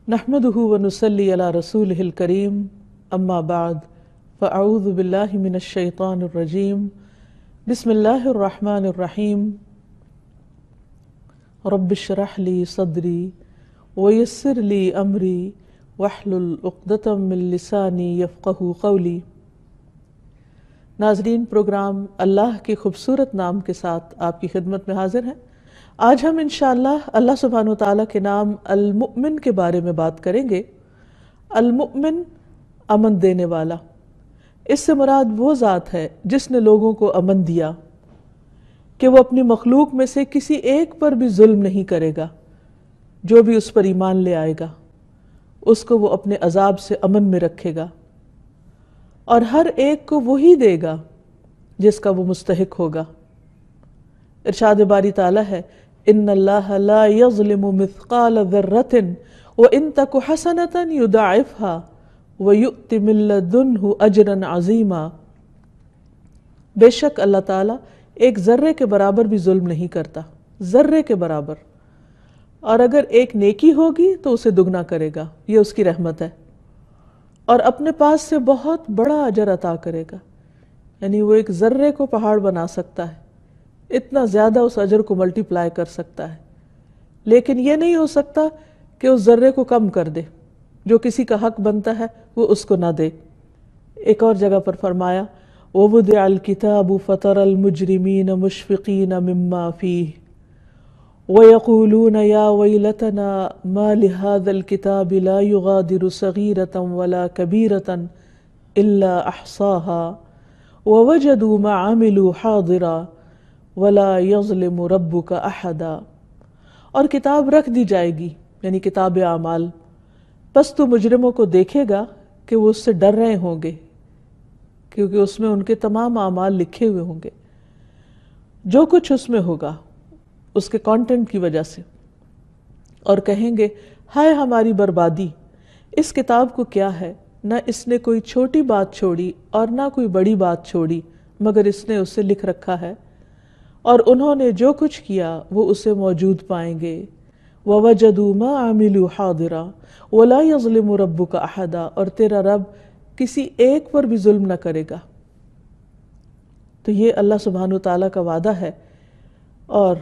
نحمدہ ونصلی علی رسولہ الکریم اما بعد فاعوذ باللہ من الشیطان الرجیم بسم اللہ الرحمن الرحیم رب اشرح لی صدری ویسر لی امری واحلل عقدۃ من لسانی یفقہوا قولی۔ ناظرین، پروگرام اللہ کے خوبصورت نام کے ساتھ آپ کی خدمت میں حاضر ہیں۔ آج ہم انشاءاللہ اللہ سبحانہ و تعالیٰ کے نام المؤمن کے بارے میں بات کریں گے۔ المؤمن، امن دینے والا۔ اس سے مراد وہ ذات ہے جس نے لوگوں کو امن دیا کہ وہ اپنی مخلوق میں سے کسی ایک پر بھی ظلم نہیں کرے گا۔ جو بھی اس پر ایمان لے آئے گا اس کو وہ اپنے عذاب سے امن میں رکھے گا، اور ہر ایک کو وہی دے گا جس کا وہ مستحق ہوگا۔ ارشاد باری تعالیٰ ہے، ان اللہ لا یظلم مثقال ذرۃ وان تک حسنۃ یضاعفها ویؤت من لدنہ اجرا عظیما۔ بے شک اللہ تعالیٰ ایک ذرے کے برابر بھی ظلم نہیں کرتا، ذرے کے برابر، اور اگر ایک نیکی ہوگی تو اسے دگنا کرے گا، یہ اس کی رحمت ہے، اور اپنے پاس سے بہت بڑا اجر عطا کرے گا۔ یعنی وہ ایک ذرے کو پہاڑ بنا سکتا ہے، اتنا زیادہ اس اجر کو ملٹی پلائی کر سکتا ہے، لیکن یہ نہیں ہو سکتا کہ اس ذرے کو کم کر دے، جو کسی کا حق بنتا ہے وہ اس کو نہ دے۔ ایک اور جگہ پر فرمایا، وَوُضِعَ الْكِتَابُ فَتَرَى الْمُجْرِمِينَ مُشْفِقِينَ مِمَّا فِيهِ وَيَقُولُونَ يَا وَيْلَتَنَا مَا لِهَذَا الْكِتَابِ لَا يُغَادِرُ صَغِيرَةً وَلَا كَبِيرَةً إِلَّا أَحْصَاهَا وَوَجَدُوا مَا عَمِلُوا حَاضِرًا وَلَا يَظْلِمُ رَبُّكَ أَحَدًا۔ اور کتاب رکھ دی جائے گی، یعنی کتاب اعمال، پس تو مجرموں کو دیکھے گا کہ وہ اس سے ڈر رہے ہوں گے، کیونکہ اس میں ان کے تمام اعمال لکھے ہوئے ہوں گے، جو کچھ اس میں ہوگا اس کے کانٹینٹ کی وجہ سے، اور کہیں گے ہائے ہماری بربادی، اس کتاب کو کیا ہے، نہ اس نے کوئی چھوٹی بات چھوڑی اور نہ کوئی بڑی بات چھوڑی، مگر اس نے اسے لکھ رکھا ہے، اور انہوں نے جو کچھ کیا وہ اسے موجود پائیں گے۔ وَوَجَدُوا مَا عَمِلُوا حَاضِرًا وَلَا يَظْلِمُ رَبُّكَ أَحَدًا، اور تیرا رب کسی ایک پر بھی ظلم نہ کرے گا۔ تو یہ اللہ سبحانہ وتعالیٰ کا وعدہ ہے، اور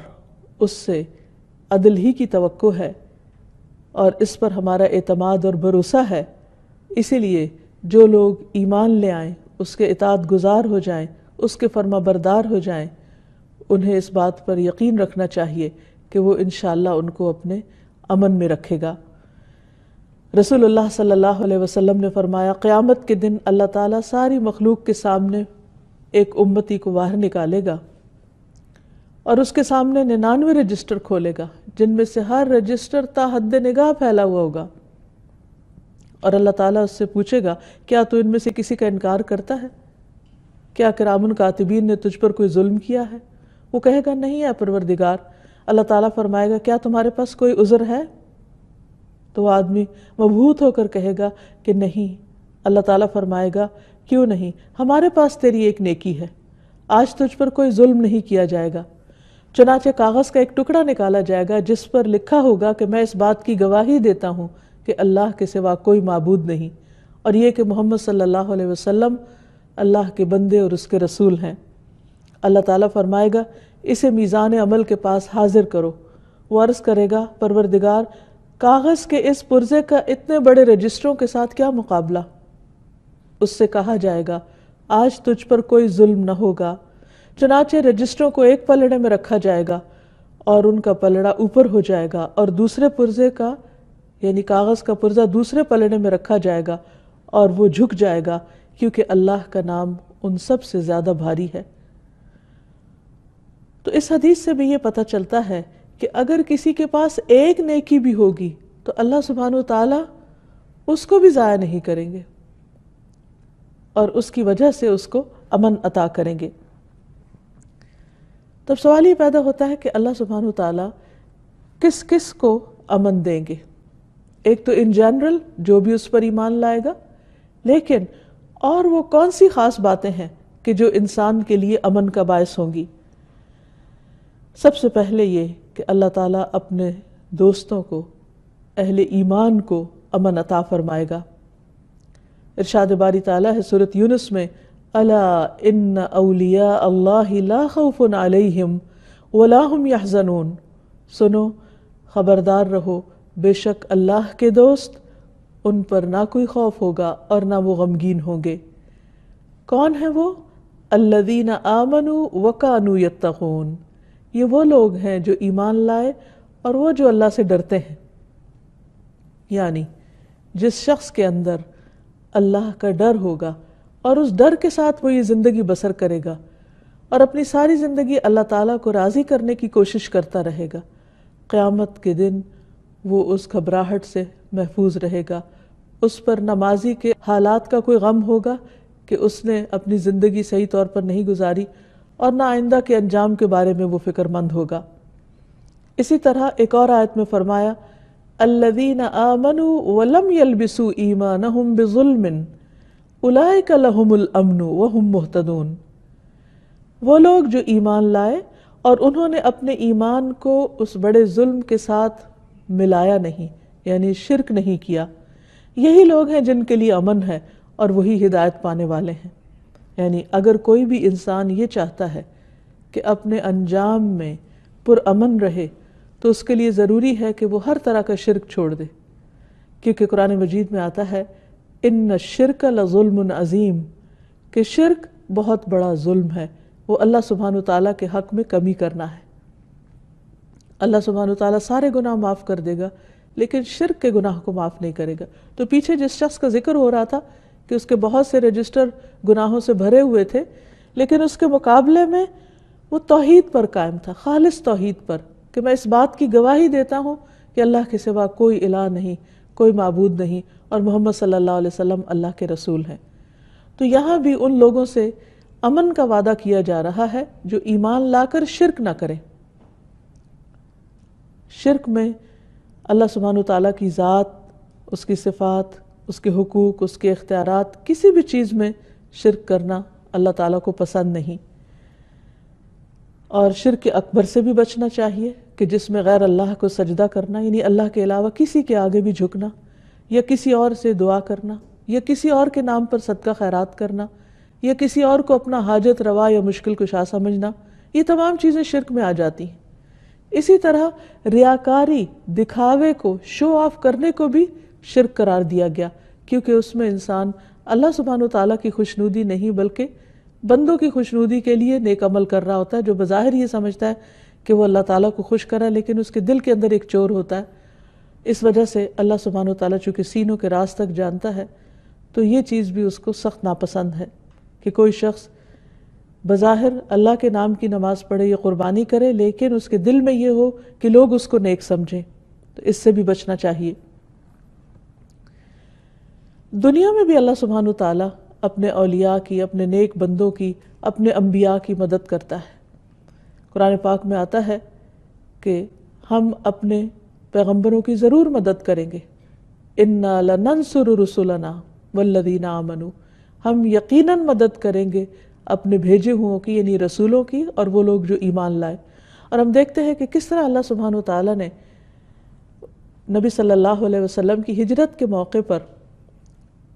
اس سے عدل ہی کی توقع ہے، اور اس پر ہمارا اعتماد اور بھروسہ ہے۔ اسی لیے جو لوگ ایمان لے آئیں، اس کے اطاعت گزار ہو جائیں، اس کے فرما بردار ہو جائیں، انہیں اس بات پر یقین رکھنا چاہیے کہ وہ انشاءاللہ ان کو اپنے امن میں رکھے گا۔ رسول اللہ صلی اللہ علیہ وسلم نے فرمایا، قیامت کے دن اللہ تعالیٰ ساری مخلوق کے سامنے ایک امتی کو باہر نکالے گا، اور اس کے سامنے 99 رجسٹر کھولے گا، جن میں سے ہر رجسٹر تا حد نگاہ پھیلا ہوا ہوگا، اور اللہ تعالیٰ اس سے پوچھے گا، کیا تو ان میں سے کسی کا انکار کرتا ہے؟ کیا کرام کاتبین نے تجھ پر کوئی ظلم کیا ہے؟ وہ کہے گا، نہیں ہے پروردگار۔ اللہ تعالیٰ فرمائے گا، کیا تمہارے پاس کوئی عذر ہے؟ تو وہ آدمی مبہوت ہو کر کہے گا کہ نہیں۔ اللہ تعالیٰ فرمائے گا، کیوں نہیں؟ ہمارے پاس تیری ایک نیکی ہے، آج تجھ پر کوئی ظلم نہیں کیا جائے گا۔ چنانچہ کاغذ کا ایک ٹکڑا نکالا جائے گا جس پر لکھا ہوگا کہ میں اس بات کی گواہی دیتا ہوں کہ اللہ کے سوا کوئی معبود نہیں، اور یہ کہ محمد صلی اللہ علیہ وسلم اللہ کے بندے اور اس کے رسول ہیں۔ اللہ تعالیٰ فرمائے گا، اسے میزان عمل کے پاس حاضر کرو۔ وہ عرض کرے گا، پروردگار، کاغذ کے اس پرزے کا اتنے بڑے رجسٹروں کے ساتھ کیا مقابلہ؟ اس سے کہا جائے گا، آج تجھ پر کوئی ظلم نہ ہوگا۔ چنانچہ رجسٹروں کو ایک پلڑے میں رکھا جائے گا، اور ان کا پلڑا اوپر ہو جائے گا، اور دوسرے پرزے کا یعنی کاغذ کا پرزہ دوسرے پلڑے میں رکھا جائے گا، اور وہ جھک جائے گا، کیونکہ اللہ کا نام ان سب سے زیادہ بھاری ہے۔ تو اس حدیث سے بھی یہ پتہ چلتا ہے کہ اگر کسی کے پاس ایک نیکی بھی ہوگی تو اللہ سبحانہ وتعالیٰ اس کو بھی ضائع نہیں کریں گے، اور اس کی وجہ سے اس کو امن عطا کریں گے۔ تب سوال یہ پیدا ہوتا ہے کہ اللہ سبحانہ وتعالیٰ کس کس کو امن دیں گے؟ ایک تو ان جنرل جو بھی اس پر ایمان لائے گا، لیکن اور وہ کون سی خاص باتیں ہیں کہ جو انسان کے لیے امن کا باعث ہوں گی؟ سب سے پہلے یہ کہ اللہ تعالیٰ اپنے دوستوں کو اہل ایمان کو امن عطا فرمائے گا۔ ارشاد باری تعالیٰ ہے سورۃ یونس میں، الا ان اولیاء اللہ لا خوف علیہم ولا هم یحزنون، سنو خبردار رہو، بے شک اللہ کے دوست، ان پر نہ کوئی خوف ہوگا اور نہ وہ غمگین ہوں گے۔ کون ہیں وہ؟ الذین آمنوا وکانوا یتقون، یہ وہ لوگ ہیں جو ایمان لائے اور وہ جو اللہ سے ڈرتے ہیں۔ یعنی جس شخص کے اندر اللہ کا ڈر ہوگا اور اس ڈر کے ساتھ وہ یہ زندگی بسر کرے گا اور اپنی ساری زندگی اللہ تعالیٰ کو راضی کرنے کی کوشش کرتا رہے گا، قیامت کے دن وہ اس گھبراہٹ سے محفوظ رہے گا۔ اس پر نمازی کے حالات کا کوئی غم ہوگا کہ اس نے اپنی زندگی صحیح طور پر نہیں گزاری، اور نہ آئندہ کے انجام کے بارے میں وہ فکر مند ہوگا۔ اسی طرح ایک اور آیت میں فرمایا، الذین آمنوا ولم یلبسوا ایمانہم بظلم اولئک لہم الامن وہم مہتدون، وہ لوگ جو ایمان لائے اور انہوں نے اپنے ایمان کو اس بڑے ظلم کے ساتھ ملایا نہیں، یعنی شرک نہیں کیا، یہی لوگ ہیں جن کے لیے امن ہے اور وہی ہدایت پانے والے ہیں۔ یعنی اگر کوئی بھی انسان یہ چاہتا ہے کہ اپنے انجام میں پرامن رہے تو اس کے لیے ضروری ہے کہ وہ ہر طرح کا شرک چھوڑ دے، کیونکہ قرآن مجید میں آتا ہے ان الشرک لظلم عظیم، کہ شرک بہت بڑا ظلم ہے، وہ اللہ سبحانہ وتعالیٰ کے حق میں کمی کرنا ہے۔ اللہ سبحانہ وتعالیٰ سارے گناہ معاف کر دے گا لیکن شرک کے گناہ کو معاف نہیں کرے گا۔ تو پیچھے جس شخص کا ذکر ہو رہا تھا کہ اس کے بہت سے رجسٹر گناہوں سے بھرے ہوئے تھے، لیکن اس کے مقابلے میں وہ توحید پر قائم تھا، خالص توحید پر، کہ میں اس بات کی گواہی دیتا ہوں کہ اللہ کے سوا کوئی الہ نہیں، کوئی معبود نہیں، اور محمد صلی اللہ علیہ وسلم اللہ کے رسول ہیں۔ تو یہاں بھی ان لوگوں سے امن کا وعدہ کیا جا رہا ہے جو ایمان لا کر شرک نہ کریں۔ شرک میں اللہ سبحانہ وتعالیٰ کی ذات، اس کی صفات، اس کے حقوق، اس کے اختیارات، کسی بھی چیز میں شرک کرنا اللہ تعالیٰ کو پسند نہیں۔ اور شرک اکبر سے بھی بچنا چاہیے کہ جس میں غیر اللہ کو سجدہ کرنا، یعنی اللہ کے علاوہ کسی کے آگے بھی جھکنا، یا کسی اور سے دعا کرنا، یا کسی اور کے نام پر صدقہ خیرات کرنا، یا کسی اور کو اپنا حاجت روا یا مشکل کشا سمجھنا، یہ تمام چیزیں شرک میں آ جاتی ہیں۔ اسی طرح ریاکاری، دکھاوے کو، شو آف کرنے کو بھی شرک قرار دیا گیا، کیونکہ اس میں انسان اللہ سبحانہ وتعالیٰ کی خوشنودی نہیں بلکہ بندوں کی خوشنودی کے لیے نیک عمل کر رہا ہوتا ہے، جو بظاہر یہ سمجھتا ہے کہ وہ اللہ تعالیٰ کو خوش کرا، لیکن اس کے دل کے اندر ایک چور ہوتا ہے۔ اس وجہ سے اللہ سبحانہ وتعالیٰ چونکہ سینوں کے راز تک جانتا ہے، تو یہ چیز بھی اس کو سخت ناپسند ہے کہ کوئی شخص بظاہر اللہ کے نام کی نماز پڑھے یا قربانی کرے، لیکن اس کے دل میں یہ ہو کہ لوگ اس کو نیک سمجھیں، تو اس سے بھی بچنا چاہیے۔ دنیا میں بھی اللہ سبحانہ وتعالیٰ اپنے اولیاء کی، اپنے نیک بندوں کی، اپنے انبیاء کی مدد کرتا ہے۔ قرآن پاک میں آتا ہے کہ ہم اپنے پیغمبروں کی ضرور مدد کریں گے، اِنَّا لَنَنْصُرُ رُسُلَنَا وَالَّذِينَ آمَنُوا، ہم یقیناً مدد کریں گے اپنے بھیجے ہوں کی، یعنی رسولوں کی، اور وہ لوگ جو ایمان لائے۔ اور ہم دیکھتے ہیں کہ کس طرح اللہ سبحانہ وتعالیٰ نے نبی صلی اللہ علیہ وسلم کی ہجرت کے موقع پر،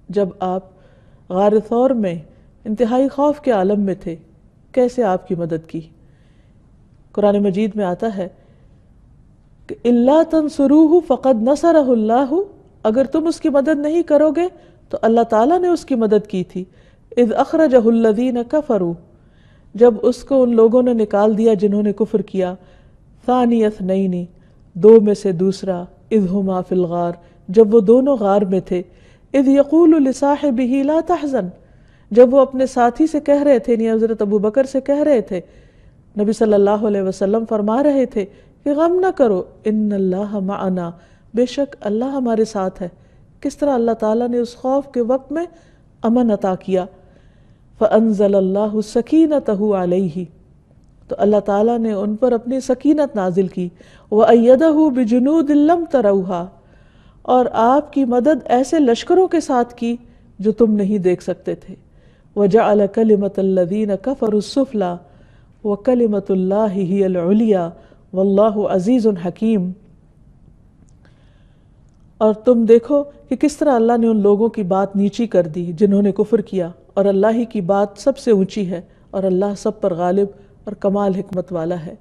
جب آپ غار ثور میں انتہائی خوف کے عالم میں تھے، کیسے آپ کی مدد کی۔ قرآن مجید میں آتا ہے کہ اِلَّا تَنْصُرُوهُ فَقَدْ نَصَرَهُ اللَّهُ، اگر تم اس کی مدد نہیں کرو گے تو اللہ تعالیٰ نے اس کی مدد کی تھی۔ اِذْ أَخْرَجَهُ الَّذِينَ كَفَرُوا، جب اس کو ان لوگوں نے نکال دیا جنہوں نے کفر کیا، ثَانِيَ اثْنَيْنِ، دو میں سے دوسرا، اِذْ هُمَا فِي الْغَارِ، جب وہ دونوں غار میں تھے، اِذْ يَقُولُ لِصَاحِبِهِ لَا تَحْزَنْ، جب وہ اپنے ساتھی سے کہہ رہے تھے، یعنی حضرت ابو بکر سے کہہ رہے تھے، نبی صلی اللہ علیہ وسلم فرما رہے تھے کہ غم نہ کرو، ان اللہ معنا، بے شک اللہ ہمارے ساتھ ہے۔ کس طرح اللہ تعالیٰ نے اس خوف کے وقت میں امن عطا کیا۔ فَأَنزَلَ اللَّهُ سَكِينَتَهُ عَلَيْهِ، تو اللہ تعالیٰ نے ان پر اپنی سکینت نازل کی، وَأَيَّدَهُ بِجُنُودٍ لَمْ تَرَوْهَا، اور آپ کی مدد ایسے لشکروں کے ساتھ کی جو تم نہیں دیکھ سکتے تھے۔ وَجَعَلَ كَلِمَةَ الَّذِينَ كَفَرُوا السُّفْلَىٰ وَكَلِمَةُ اللَّهِ هِيَ الْعُلْيَا وَاللَّهُ عَزِيزٌ حَكِيمٌ۔ اور تم دیکھو کہ کس طرح اللہ نے ان لوگوں کی بات نیچی کر دی جنہوں نے کفر کیا، اور اللہ ہی کی بات سب سے اونچی ہے، اور اللہ سب پر غالب اور کمال حکمت والا ہے۔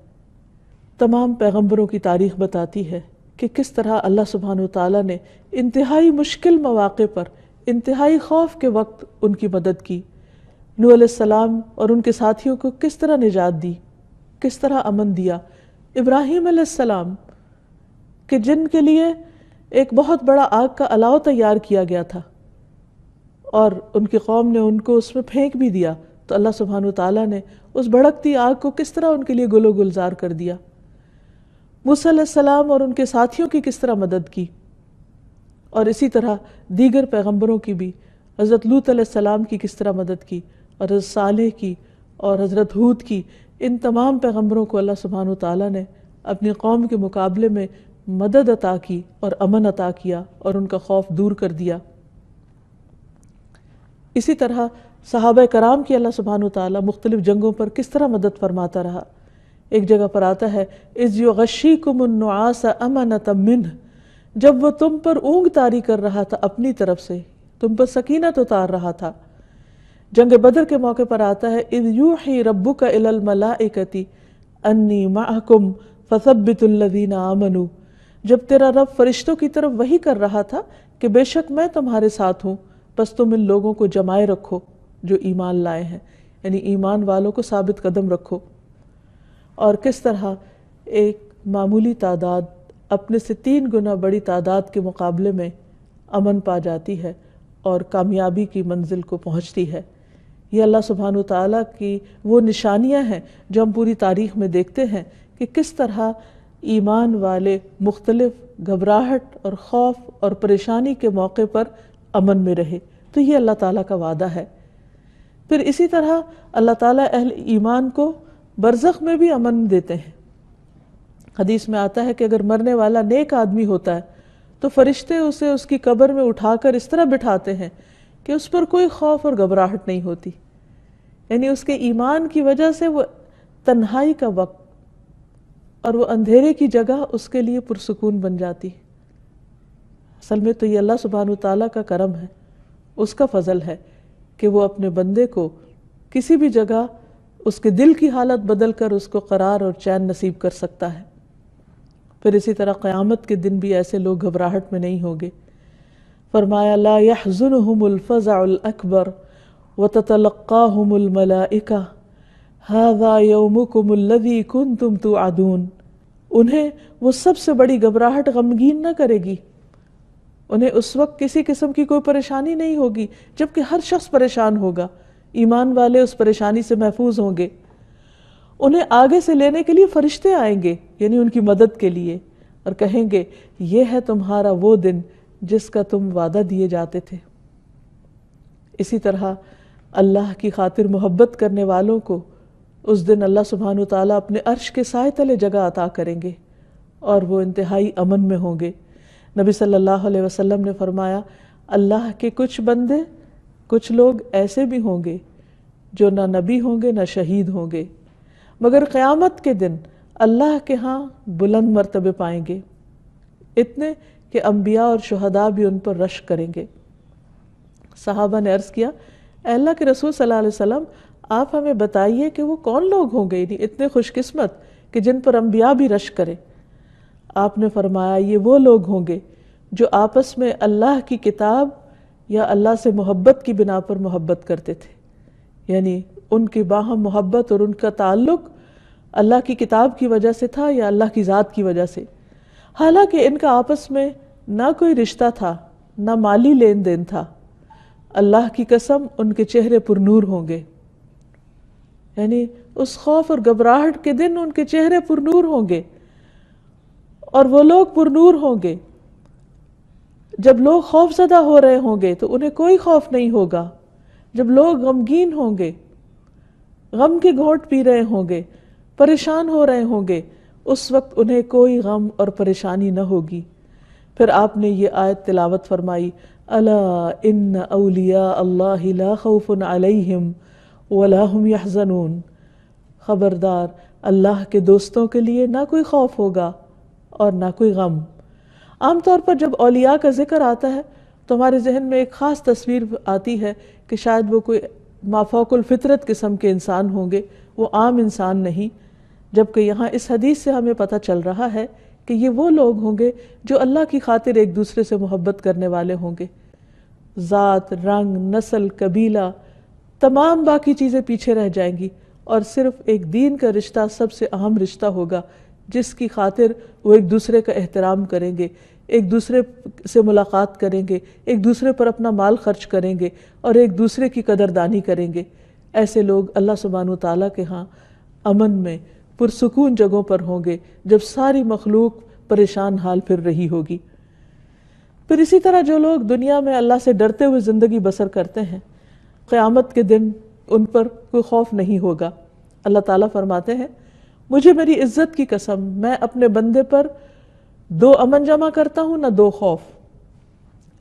تمام پیغمبروں کی تاریخ بتاتی ہے کہ کس طرح اللہ سبحانہ وتعالیٰ نے انتہائی مشکل مواقع پر، انتہائی خوف کے وقت ان کی مدد کی۔ نوح علیہ السلام اور ان کے ساتھیوں کو کس طرح نجات دی، کس طرح امن دیا۔ ابراہیم علیہ السلام کہ جن کے لیے ایک بہت بڑا آگ کا الاؤ تیار کیا گیا تھا اور ان کی قوم نے ان کو اس میں پھینک بھی دیا، تو اللہ سبحانہ وتعالیٰ نے اس بھڑکتی آگ کو کس طرح ان کے لیے گل و گلزار کر دیا۔ موسیٰ علیہ السلام اور ان کے ساتھیوں کی کس طرح مدد کی، اور اسی طرح دیگر پیغمبروں کی بھی، حضرت لوط علیہ السلام کی کس طرح مدد کی، اور حضرت صالح کی اور حضرت ہود کی۔ ان تمام پیغمبروں کو اللہ سبحانہ وتعالیٰ نے اپنی قوم کے مقابلے میں مدد عطا کی اور امن عطا کیا اور ان کا خوف دور کر دیا۔ اسی طرح صحابہ کرام کی اللہ سبحانہ وتعالیٰ مختلف جنگوں پر کس طرح مدد فرماتا رہا۔ ایک جگہ پر آتا ہے اذ یغشیکم النعاس امنۃ منہ، جب وہ تم پر اونگ طاری کر رہا تھا اپنی طرف سے، تم پر سکینت اتار رہا تھا۔ جنگ بدر کے موقع پر آتا ہے اذ یوحی ربک الی الملائکۃ انی معکم فثبتوا الذین آمنوا، جب تیرا رب فرشتوں کی طرف وحی کر رہا تھا کہ بے شک میں تمہارے ساتھ ہوں، بس تم ان لوگوں کو جمائے رکھو جو ایمان لائے ہیں، یعنی ایمان والوں کو ثابت قدم رکھو۔ اور کس طرح ایک معمولی تعداد اپنے سے 3 گنا بڑی تعداد کے مقابلے میں امن پا جاتی ہے اور کامیابی کی منزل کو پہنچتی ہے۔ یہ اللہ سبحانہ وتعالیٰ کی وہ نشانیاں ہیں جو ہم پوری تاریخ میں دیکھتے ہیں کہ کس طرح ایمان والے مختلف گھبراہٹ اور خوف اور پریشانی کے موقع پر امن میں رہے۔ تو یہ اللہ تعالیٰ کا وعدہ ہے۔ پھر اسی طرح اللہ تعالیٰ اہل ایمان کو برزخ میں بھی امن دیتے ہیں۔ حدیث میں آتا ہے کہ اگر مرنے والا نیک آدمی ہوتا ہے تو فرشتے اسے اس کی قبر میں اٹھا کر اس طرح بٹھاتے ہیں کہ اس پر کوئی خوف اور گھبراہٹ نہیں ہوتی، یعنی اس کے ایمان کی وجہ سے وہ تنہائی کا وقت اور وہ اندھیرے کی جگہ اس کے لیے پرسکون بن جاتی ہے۔ اصل میں تو یہ اللہ سبحانہ وتعالیٰ کا کرم ہے، اس کا فضل ہے کہ وہ اپنے بندے کو کسی بھی جگہ اس کے دل کی حالت بدل کر اس کو قرار اور چین نصیب کر سکتا ہے۔ پھر اسی طرح قیامت کے دن بھی ایسے لوگ گھبراہٹ میں نہیں ہوں گے۔ فرمایا لا يحزنهم الفزع الأكبر وتتلقاهم الملائكة هذا يومكم الذي كنتم توعدون، انہیں وہ سب سے بڑی گھبراہٹ غمگین نہ کرے گی، انہیں اس وقت کسی قسم کی کوئی پریشانی نہیں ہوگی، جبکہ ہر شخص پریشان ہوگا، ایمان والے اس پریشانی سے محفوظ ہوں گے۔ انہیں آگے سے لینے کے لیے فرشتے آئیں گے، یعنی ان کی مدد کے لیے، اور کہیں گے یہ ہے تمہارا وہ دن جس کا تم وعدہ دیے جاتے تھے۔ اسی طرح اللہ کی خاطر محبت کرنے والوں کو اس دن اللہ سبحانہ وتعالیٰ اپنے عرش کے سائے تلے جگہ عطا کریں گے اور وہ انتہائی امن میں ہوں گے۔ نبی صلی اللہ علیہ وسلم نے فرمایا اللہ کے کچھ بندے، کچھ لوگ ایسے بھی ہوں گے جو نہ نبی ہوں گے نہ شہید ہوں گے، مگر قیامت کے دن اللہ کے ہاں بلند مرتبے پائیں گے، اتنے کہ انبیاء اور شہداء بھی ان پر رشک کریں گے۔ صحابہ نے عرض کیا اے اللہ کے رسول صلی اللہ علیہ وسلم، آپ ہمیں بتائیے کہ وہ کون لوگ ہوں گے یعنی اتنے خوش قسمت کہ جن پر انبیاء بھی رشک کرے۔ آپ نے فرمایا یہ وہ لوگ ہوں گے جو آپس میں اللہ کی کتاب یا اللہ سے محبت کی بنا پر محبت کرتے تھے، یعنی ان کی باہم محبت اور ان کا تعلق اللہ کی کتاب کی وجہ سے تھا یا اللہ کی ذات کی وجہ سے، حالانکہ ان کا آپس میں نہ کوئی رشتہ تھا نہ مالی لین دین تھا۔ اللہ کی قسم ان کے چہرے پر نور ہوں گے، یعنی اس خوف اور گھبراہٹ کے دن ان کے چہرے پر نور ہوں گے، اور وہ لوگ پر نور ہوں گے۔ جب لوگ خوف زدہ ہو رہے ہوں گے تو انہیں کوئی خوف نہیں ہوگا، جب لوگ غمگین ہوں گے، غم کے گھونٹ پی رہے ہوں گے، پریشان ہو رہے ہوں گے، اس وقت انہیں کوئی غم اور پریشانی نہ ہوگی۔ پھر آپ نے یہ آیت تلاوت فرمائی الا ان اولیاء اللہ لا خوف علیہم ولا هم يحزنون، خبردار اللہ کے دوستوں کے لیے نہ کوئی خوف ہوگا اور نہ کوئی غم۔ عام طور پر جب اولیاء کا ذکر آتا ہے تو ہمارے ذہن میں ایک خاص تصویر آتی ہے کہ شاید وہ کوئی مافوق الفطرت قسم کے انسان ہوں گے، وہ عام انسان نہیں، جبکہ یہاں اس حدیث سے ہمیں پتہ چل رہا ہے کہ یہ وہ لوگ ہوں گے جو اللہ کی خاطر ایک دوسرے سے محبت کرنے والے ہوں گے۔ ذات، رنگ، نسل، قبیلہ، تمام باقی چیزیں پیچھے رہ جائیں گی اور صرف ایک دین کا رشتہ سب سے اہم رشتہ ہوگا، جس کی خاطر وہ ایک دوسرے کا احترام کریں گے، ایک دوسرے سے ملاقات کریں گے، ایک دوسرے پر اپنا مال خرچ کریں گے اور ایک دوسرے کی قدردانی کریں گے۔ ایسے لوگ اللہ سبحانہ وتعالیٰ کے ہاں امن میں پرسکون جگہوں پر ہوں گے جب ساری مخلوق پریشان حال پھر رہی ہوگی۔ پھر اسی طرح جو لوگ دنیا میں اللہ سے ڈرتے ہوئے زندگی بسر کرتے ہیں، قیامت کے دن ان پر کوئی خوف نہیں ہوگا۔ اللہ تعالیٰ فرماتے ہیں، مجھے میری عزت کی قسم، میں اپنے بندے پر 2 امن جمع کرتا ہوں، نہ 2 خوف۔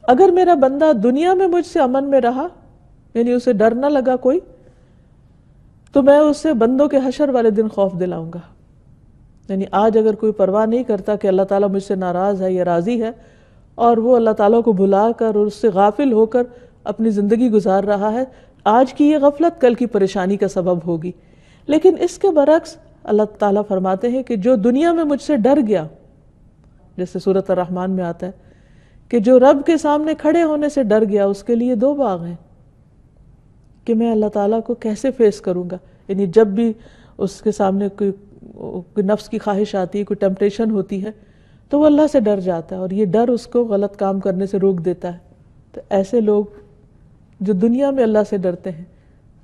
اگر میرا بندہ دنیا میں مجھ سے امن میں رہا، یعنی اسے ڈر نہ لگا کوئی، تو میں اسے بندوں کے حشر والے دن خوف دلاؤں گا۔ یعنی آج اگر کوئی پرواہ نہیں کرتا کہ اللہ تعالیٰ مجھ سے ناراض ہے یا راضی ہے، اور وہ اللہ تعالیٰ کو بھلا کر اور اس سے غافل ہو کر اپنی زندگی گزار رہا ہے، آج کی یہ غفلت کل کی پریشانی کا سبب ہوگی۔ لیکن اس کے برعکس اللہ تعالیٰ فرماتے ہیں کہ جو دنیا میں مجھ سے ڈر گیا، جیسے سورۃ الرحمن میں آتا ہے کہ جو رب کے سامنے کھڑے ہونے سے ڈر گیا، اس کے لیے 2 باغ ہیں کہ میں اللہ تعالیٰ کو کیسے فیس کروں گا۔ یعنی جب بھی اس کے سامنے کوئی نفس کی خواہش آتی ہے، کوئی ٹیمپٹیشن ہوتی ہے، تو وہ اللہ سے ڈر جاتا ہے اور یہ ڈر اس کو غلط کام کرنے سے روک دیتا ہے۔ تو ایسے لوگ جو دنیا میں اللہ سے ڈرتے ہیں،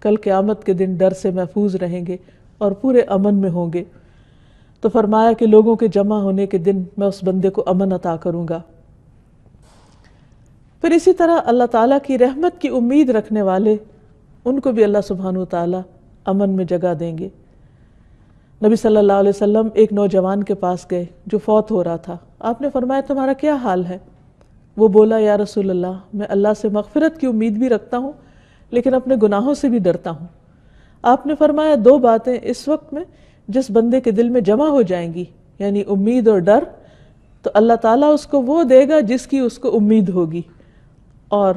کل قیامت کے دن ڈر سے محفوظ رہیں گے اور پورے امن میں ہوں گے۔ تو فرمایا کہ لوگوں کے جمع ہونے کے دن میں اس بندے کو امن عطا کروں گا۔ پھر اسی طرح اللہ تعالیٰ کی رحمت کی امید رکھنے والے، ان کو بھی اللہ سبحانہ وتعالیٰ امن میں جگہ دیں گے۔ نبی صلی اللہ علیہ وسلم ایک نوجوان کے پاس گئے جو فوت ہو رہا تھا۔ آپ نے فرمایا، تمہارا کیا حال ہے؟ وہ بولا، یا رسول اللہ، میں اللہ سے مغفرت کی امید بھی رکھتا ہوں لیکن اپنے گناہوں سے بھی ڈرتا ہوں۔ آپ نے فرمایا، 2 باتیں اس وقت میں جس بندے کے دل میں جمع ہو جائیں گی، یعنی امید اور ڈر، تو اللہ تعالیٰ اس کو وہ دے گا جس کی اس کو امید ہوگی، اور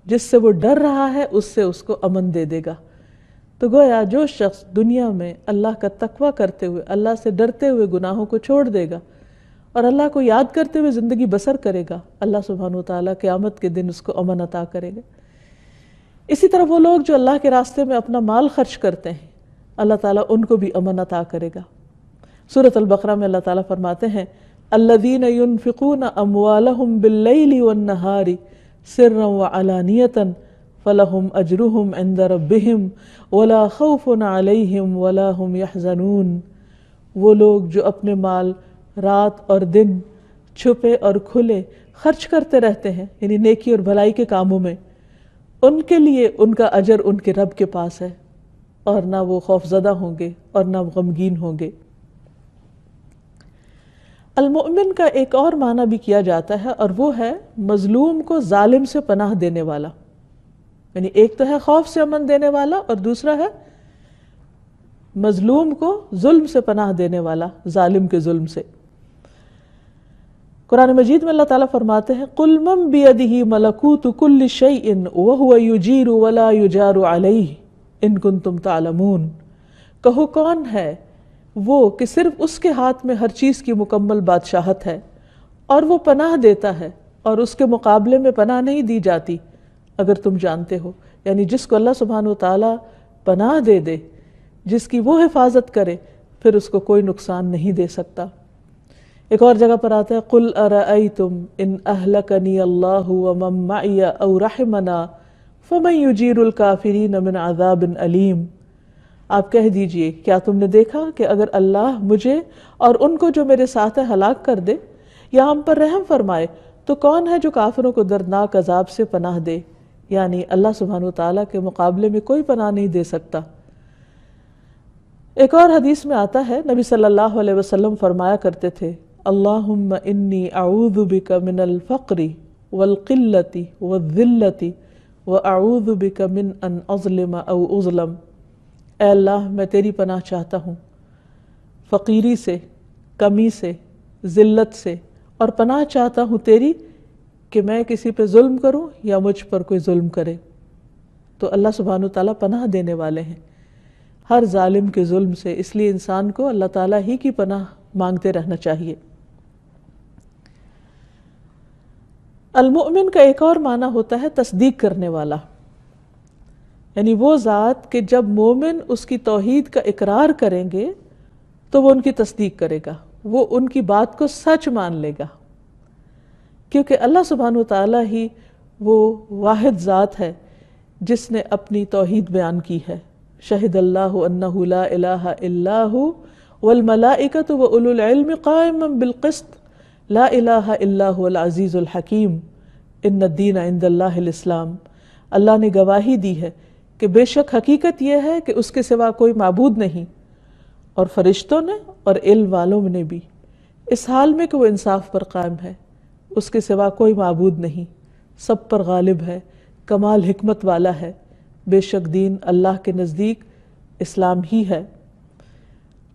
جس سے وہ ڈر رہا ہے اس سے اس کو امن دے دے گا۔ تو گویا جو شخص دنیا میں اللہ کا تقوی کرتے ہوئے، اللہ سے ڈرتے ہوئے گناہوں کو چھوڑ دے گا اور اللہ کو یاد کرتے ہوئے زندگی بسر کرے گا، اللہ سبحانہ وتعالیٰ قیامت کے دن اس کو امن عطا کرے گا۔ اسی طرح وہ لوگ جو اللہ کے راستے میں اپنا مال خرچ کرتے ہیں، اللہ تعالیٰ ان کو بھی امن عطا کرے گا۔ سورۃ البقرہ میں اللہ تعالیٰ فرماتے ہیں، الذین ينفقون اموالهم باللیل والنہار سرا وعلانیۃ فلہم اجرہم عند ربہم ولا خوف علیہم ولا ہم یحزنون۔ وہ لوگ جو اپنے مال رات اور دن، چھپے اور کھلے خرچ کرتے رہتے ہیں، یعنی نیکی اور بھلائی کے کاموں میں، ان کے لیے ان کا اجر ان کے رب کے پاس ہے، اور نہ وہ خوف زدہ ہوں گے اور نہ غمگین ہوں گے۔ المؤمن کا ایک اور معنی بھی کیا جاتا ہے، اور وہ ہے مظلوم کو ظالم سے پناہ دینے والا۔ یعنی ایک تو ہے خوف سے امن دینے والا، اور دوسرا ہے مظلوم کو ظلم سے پناہ دینے والا، ظالم کے ظلم سے۔ قرآن مجید میں اللہ تعالیٰ فرماتے ہیں، قُلْ مَنْ بِيَدِهِ مَلَكُوتُ كُلِّ شَيْءٍ وَهُوَ يُجِيرُ وَلَا يُجَارُ عَلَيْهِ إِن كُنتُمْ تَعْلَمُونَ۔ کہو کون ہے وہ کہ صرف اس کے ہاتھ میں ہر چیز کی مکمل بادشاہت ہے، اور وہ پناہ دیتا ہے اور اس کے مقابلے میں پناہ نہیں دی جاتی، اگر تم جانتے ہو۔ یعنی جس کو اللہ سبحانہ وتعالیٰ پناہ دے دے، جس کی وہ حفاظت کرے، پھر اس کو کوئی نقصان نہیں دے سکتا۔ ایک اور جگہ پر آتا ہے، قُلْ أَرَأَيْتُمْ إِنْ أَهْلَكَنِيَ اللَّهُ وَمَن مَّعِيَ أَوْ رَحِمَنَا فَمَن يُجِيرُ الْكَافِرِينَ مِنْ عَذَابٍ أَلِيمٍ۔ آپ کہہ دیجئے، کیا تم نے دیکھا کہ اگر اللہ مجھے اور ان کو جو میرے ساتھ ہے ہلاک کر دے یا ہم پر رحم فرمائے، تو کون ہے جو کافروں کو دردناک عذاب سے پناہ دے؟ یعنی اللہ سبحانہ وتعالیٰ کے مقابلے میں کوئی پناہ نہیں دے سکتا۔ ایک اور حدیث میں آتا ہے، نبی صلی اللہ علیہ وسلم فرمایا کرتے تھے، اللہم انی اعوذ بک من الفقر والقلۃ والذلۃ واعوذ بک من ان اظلم او اظلم۔ اے اللہ، میں تیری پناہ چاہتا ہوں فقیری سے، کمی سے، ذلت سے اور پناہ چاہتا ہوں تیری کہ میں کسی پہ ظلم کروں یا مجھ پر کوئی ظلم کرے۔ تو اللہ سبحانہ وتعالیٰ پناہ دینے والے ہیں ہر ظالم کے ظلم سے، اس لیے انسان کو اللہ تعالیٰ ہی کی پناہ مانگتے رہنا چاہیے۔ المؤمن کا ایک اور معنی ہوتا ہے تصدیق کرنے والا، یعنی وہ ذات کہ جب مومن اس کی توحید کا اقرار کریں گے تو وہ ان کی تصدیق کرے گا، وہ ان کی بات کو سچ مان لے گا، کیونکہ اللہ سبحانہ وتعالیٰ ہی وہ واحد ذات ہے جس نے اپنی توحید بیان کی ہے۔ شہد اللہ انہ لا الہ الا ہو والملائکۃ واولو العلم قائما بالقسط لا الہ الا هو العزیز الحکیم ان الدین عند اللہ الاسلام۔ اللہ نے گواہی دی ہے کہ بے شک حقیقت یہ ہے کہ اس کے سوا کوئی معبود نہیں، اور فرشتوں نے اور علم والوں نے بھی، اس حال میں کہ وہ انصاف پر قائم ہے، اس کے سوا کوئی معبود نہیں، سب پر غالب ہے، کمال حکمت والا ہے، بے شک دین اللہ کے نزدیک اسلام ہی ہے۔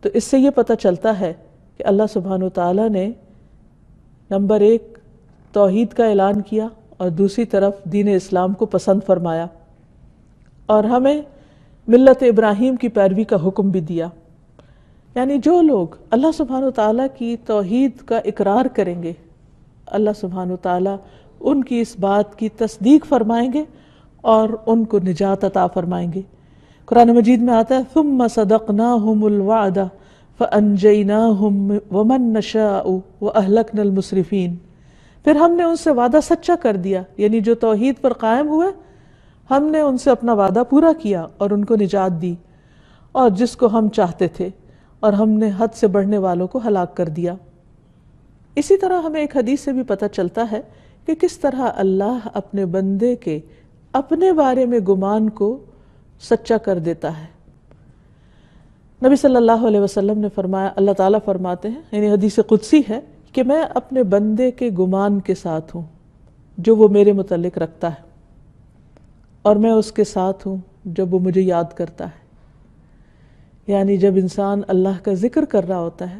تو اس سے یہ پتہ چلتا ہے کہ اللہ سبحانہ وتعالیٰ نے نمبر 1 توحید کا اعلان کیا اور دوسری طرف دین اسلام کو پسند فرمایا، اور ہمیں ملت ابراہیم کی پیروی کا حکم بھی دیا۔ یعنی جو لوگ اللہ سبحانہ وتعالیٰ کی توحید کا اقرار کریں گے، اللہ سبحانہ وتعالیٰ ان کی اس بات کی تصدیق فرمائیں گے اور ان کو نجات عطا فرمائیں گے۔ قرآن مجید میں آتا ہے ثم صدقناہم الوعد فانجیناہم ومن نشاء واہلکنا المسرفین، پھر ہم نے ان سے وعدہ سچا کر دیا، یعنی جو توحید پر قائم ہوئے ہم نے ان سے اپنا وعدہ پورا کیا اور ان کو نجات دی، اور جس کو ہم چاہتے تھے، اور ہم نے حد سے بڑھنے والوں کو ہلاک کر دیا۔ اسی طرح ہمیں ایک حدیث سے بھی پتہ چلتا ہے کہ کس طرح اللہ اپنے بندے کے اپنے بارے میں گمان کو سچا کر دیتا ہے۔ نبی صلی اللہ علیہ وسلم نے فرمایا، اللہ تعالیٰ فرماتے ہیں، یعنی حدیث قدسی ہے کہ میں اپنے بندے کے گمان کے ساتھ ہوں جو وہ میرے متعلق رکھتا ہے، اور میں اس کے ساتھ ہوں جب وہ مجھے یاد کرتا ہے۔ یعنی جب انسان اللہ کا ذکر کر رہا ہوتا ہے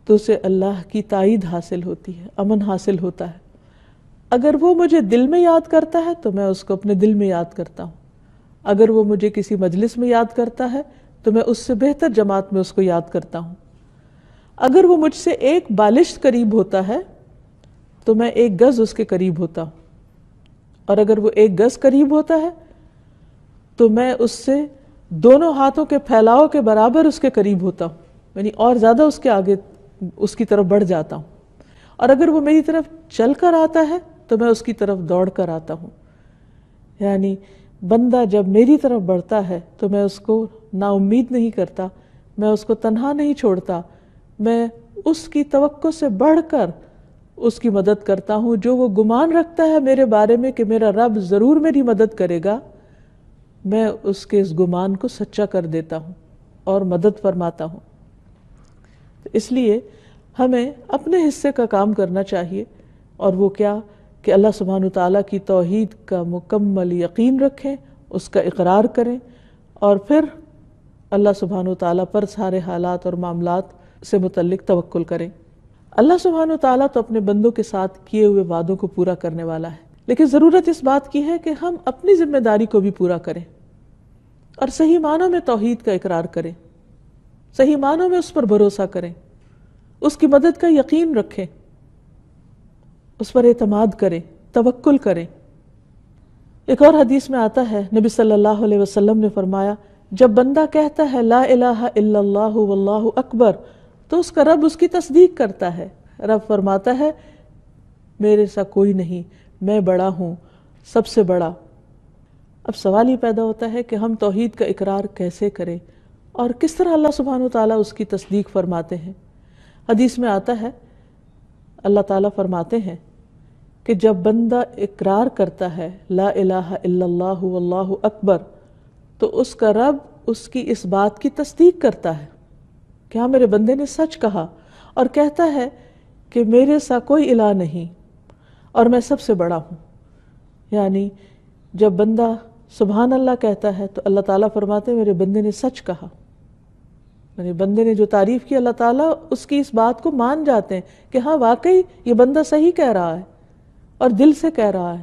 تو اسے اللہ کی تائید حاصل ہوتی ہے، امن حاصل ہوتا ہے۔ اگر وہ مجھے دل میں یاد کرتا ہے تو میں اس کو اپنے دل میں یاد کرتا ہوں، اگر وہ مجھے کسی مجلس میں یاد کرتا ہے تو میں اس سے بہتر جماعت میں اس کو یاد کرتا ہوں۔ اگر وہ مجھ سے ایک بالشت قریب ہوتا ہے تو میں 1 گز اس کے قریب ہوتا ہوں، اور اگر وہ 1 گز قریب ہوتا ہے تو میں اس سے دونوں ہاتھوں کے پھیلاؤ کے برابر اس کے قریب ہوتا ہوں، یعنی اور زیادہ اس کے آگے اس کی طرف بڑھ جاتا ہوں، اور اگر وہ میری طرف چل کر آتا ہے تو میں اس کی طرف دوڑ کر آتا ہوں۔ یعنی بندہ جب میری طرف بڑھتا ہے تو میں اس کو نا امید نہیں کرتا، میں اس کو تنہا نہیں چھوڑتا، میں اس کی توقع سے بڑھ کر اس کی مدد کرتا ہوں۔ جو وہ گمان رکھتا ہے میرے بارے میں کہ میرا رب ضرور میری مدد کرے گا، میں اس کے اس گمان کو سچا کر دیتا ہوں اور مدد فرماتا ہوں۔ اس لیے ہمیں اپنے حصے کا کام کرنا چاہیے، اور وہ کیا کہ اللہ سبحانہ وتعالیٰ کی توحید کا مکمل یقین رکھیں، اس کا اقرار کریں، اور پھر اللہ سبحانہ وتعالیٰ پر سارے حالات اور معاملات سے متعلق توکل کریں۔ اللہ سبحانہ وتعالیٰ تو اپنے بندوں کے ساتھ کیے ہوئے وعدوں کو پورا کرنے والا ہے، لیکن ضرورت اس بات کی ہے کہ ہم اپنی ذمہ داری کو بھی پورا کریں اور صحیح معنوں میں توحید کا اقرار کریں، صحیح معنوں میں اس پر بھروسہ کریں، اس کی مدد کا یقین رکھیں، اس پر اعتماد کریں، توکل کریں۔ ایک اور حدیث میں آتا ہے، نبی صلی اللہ علیہ وسلم نے فرمایا، جب بندہ کہتا ہے لا الہ الا اللہ واللہ اکبر تو اس کا رب اس کی تصدیق کرتا ہے۔ رب فرماتا ہے میرے سا کوئی نہیں، میں بڑا ہوں، سب سے بڑا۔ اب سوال یہ پیدا ہوتا ہے کہ ہم توحید کا اقرار کیسے کریں اور کس طرح اللہ سبحانہ وتعالیٰ اس کی تصدیق فرماتے ہیں۔ حدیث میں آتا ہے، اللہ تعالیٰ فرماتے ہیں کہ جب بندہ اقرار کرتا ہے لا الہ الا اللہ واللہ اکبر تو اس کا رب اس کی اس بات کی تصدیق کرتا ہے کہ ہاں میرے بندے نے سچ کہا، اور کہتا ہے کہ میرے سا کوئی الہ نہیں اور میں سب سے بڑا ہوں۔ یعنی جب بندہ سبحان اللہ کہتا ہے تو اللہ تعالیٰ فرماتے ہیں میرے بندے نے سچ کہا، یعنی بندے نے جو تعریف کی اللہ تعالیٰ اس کی اس بات کو مان جاتے ہیں کہ ہاں واقعی یہ بندہ صحیح کہہ رہا ہے اور دل سے کہہ رہا ہے.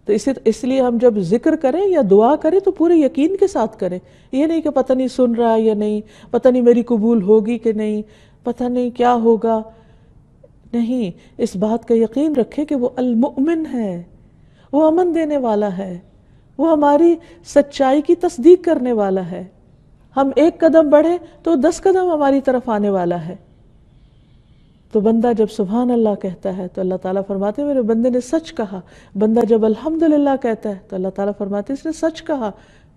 تو اس لیے ہم جب ذکر کریں یا دعا کریں تو پورے یقین کے ساتھ کریں. یہ نہیں کہ پتہ نہیں سن رہا ہے یا نہیں، پتہ نہیں میری قبول ہوگی کہ نہیں، پتہ نہیں کیا ہوگا. نہیں، اس بات کا یقین رکھیں کہ وہ المؤمن ہے، وہ امن دینے والا ہے، وہ ہماری سچائی کی تصدیق کرنے والا ہے. ہم ایک قدم بڑھیں تو 10 قدم ہماری طرف آنے والا ہے. تو بندہ جب سبحان اللہ کہتا ہے تو اللہ تعالیٰ فرماتے ہیں میرے بندے نے سچ کہا. بندہ جب الحمدللہ کہتا ہے تو اللہ تعالیٰ فرماتے ہیں اس نے سچ کہا.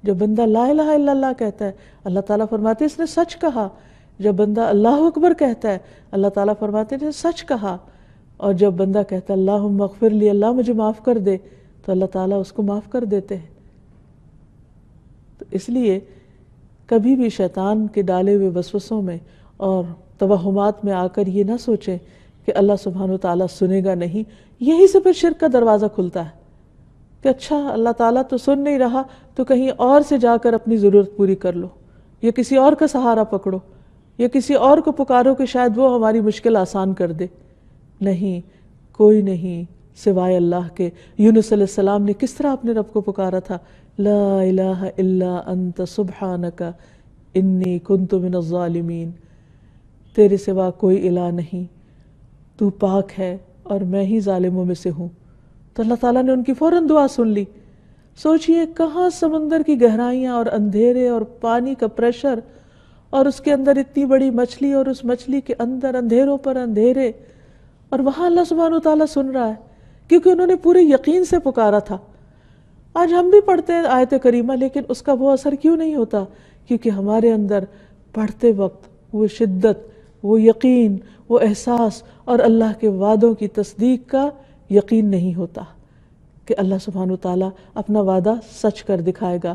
جب بندہ لا الہ الا اللہ کہتا ہے اللہ تعالیٰ فرماتے ہیں اس نے سچ کہا. جب بندہ اللہ اکبر کہتا ہے اللہ تعالیٰ فرماتے ہیں اس نے سچ کہا. اور جب بندہ کہتا ہے اللہم اغفر لی، اللہ مجھے معاف کر دے، تو اللہ تعالیٰ اس کو معاف کر دیتے ہیں. تو اس لیے کبھی بھی شیطان کے ڈالے ہوئے وسوسوں میں اور توہمات میں آ کر یہ نہ سوچیں کہ اللہ سبحانہ و تعالیٰ سنے گا نہیں. یہی سے پھر شرک کا دروازہ کھلتا ہے کہ اچھا اللہ تعالیٰ تو سن نہیں رہا تو کہیں اور سے جا کر اپنی ضرورت پوری کر لو، یا کسی اور کا سہارا پکڑو، یا کسی اور کو پکارو کہ شاید وہ ہماری مشکل آسان کر دے. نہیں، کوئی نہیں سوائے اللہ کے. یونس علیہ السلام نے کس طرح اپنے رب کو پکارا تھا، لا الہ الا انت سبحانک انی کنت من الظالمین. تیرے سوا کوئی الہ نہیں، تو پاک ہے اور میں ہی ظالموں میں سے ہوں. تو اللہ تعالیٰ نے ان کی فوراً دعا سن لی. سوچئے کہاں سمندر کی گہرائیاں اور اندھیرے اور پانی کا پریشر اور اس کے اندر اتنی بڑی مچھلی اور اس مچھلی کے اندر اندھیروں پر اندھیرے، اور وہاں اللہ سبحانہ و تعالیٰ سن رہا ہے کیونکہ انہوں نے پورے یقین سے پکارا تھا. آج ہم بھی پڑھتے ہیں آیت کریمہ لیکن اس کا وہ اثر کیوں نہیں ہوتا؟ کیونکہ ہمارے اندر پڑھتے وقت وہ شدت، وہ یقین، وہ احساس اور اللہ کے وعدوں کی تصدیق کا یقین نہیں ہوتا کہ اللہ سبحانہ و تعالیٰ اپنا وعدہ سچ کر دکھائے گا.